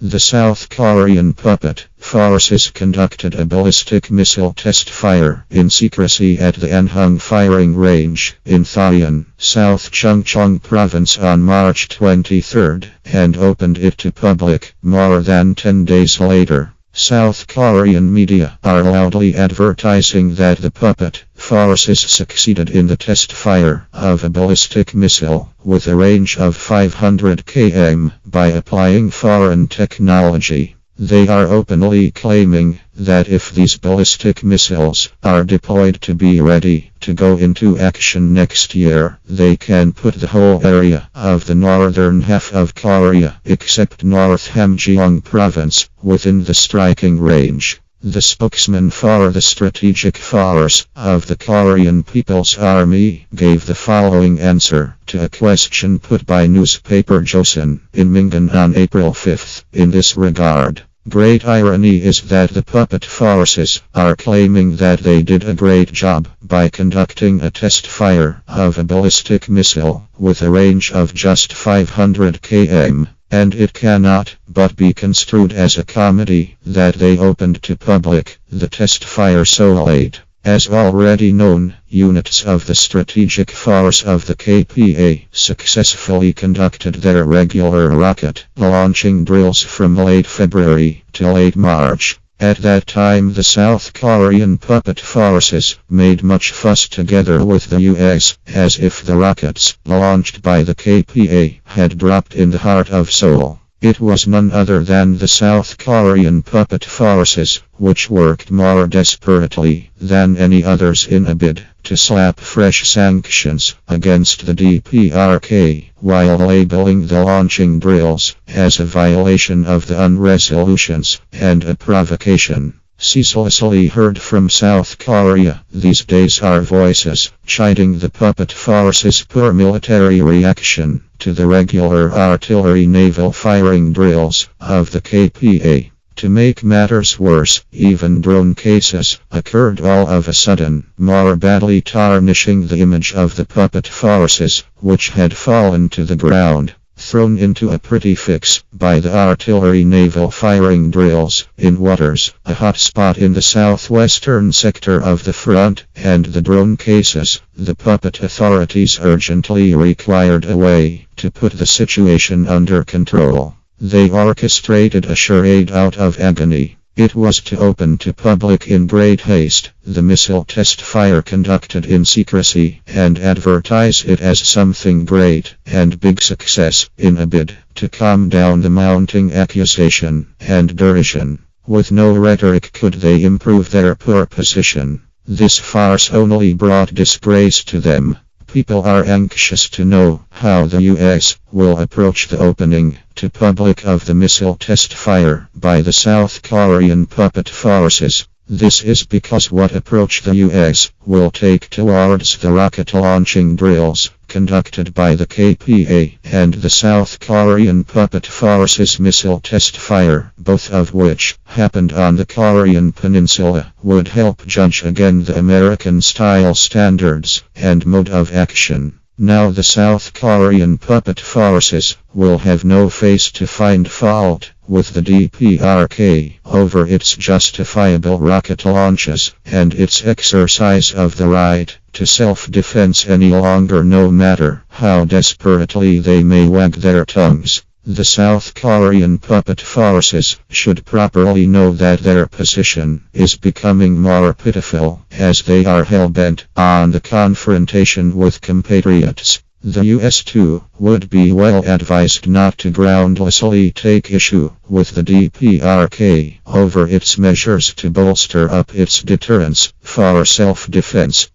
The South Korean puppet forces conducted a ballistic missile test fire in secrecy at the Anhung firing range in Thoyeon, South Chungcheong Province on March 23 and opened it to public more than 10 days later. South Korean media are loudly advertising that the puppet forces succeeded in the test fire of a ballistic missile with a range of 500 km by applying foreign technology. They are openly claiming that if these ballistic missiles are deployed to be ready to go into action next year, they can put the whole area of the northern half of Korea, except North Hamgyong Province, within the striking range. The spokesman for the Strategic Force of the Korean People's Army gave the following answer to a question put by newspaper Joseon in Mingan on April 5. In this regard, great irony is that the puppet forces are claiming that they did a great job by conducting a test fire of a ballistic missile with a range of just 500 km. And it cannot but be construed as a comedy that they opened to public the test fire so late. As already known, units of the Strategic Force of the KPA successfully conducted their regular rocket launching drills from late February to late March. At that time, the South Korean puppet forces made much fuss together with the US, as if the rockets launched by the KPA had dropped in the heart of Seoul. It was none other than the South Korean puppet forces, which worked more desperately than any others in a bid to slap fresh sanctions against the DPRK, while labeling the launching drills as a violation of the UN resolutions and a provocation. Ceaselessly heard from South Korea these days are voices chiding the puppet forces' poor military reaction to the regular artillery naval firing drills of the KPA. To make matters worse, even drone cases occurred all of a sudden, more badly tarnishing the image of the puppet forces, which had fallen to the ground, thrown into a pretty fix by the artillery naval firing drills in waters, a hot spot in the southwestern sector of the front, and the drone cases. The puppet authorities urgently required a way to put the situation under control. They orchestrated a charade out of agony. It was to open to public in great haste the missile test fire conducted in secrecy and advertise it as something great and big success in a bid to calm down the mounting accusation and derision. With no rhetoric could they improve their poor position. This farce only brought disgrace to them. People are anxious to know how the US will approach the opening to public of the missile test fire by the South Korean puppet forces. This is because what approach the US will take towards the rocket launching drills conducted by the KPA and the South Korean puppet forces missile test fire, both of which happened on the Korean peninsula, would help judge again the American-style standards and mode of action. Now the South Korean puppet forces will have no face to find fault with the DPRK over its justifiable rocket launches and its exercise of the right to self-defense any longer, no matter how desperately they may wag their tongues. The South Korean puppet forces should properly know that their position is becoming more pitiful as they are hell-bent on the confrontation with compatriots. The US too would be well advised not to groundlessly take issue with the DPRK over its measures to bolster up its deterrence for self-defense.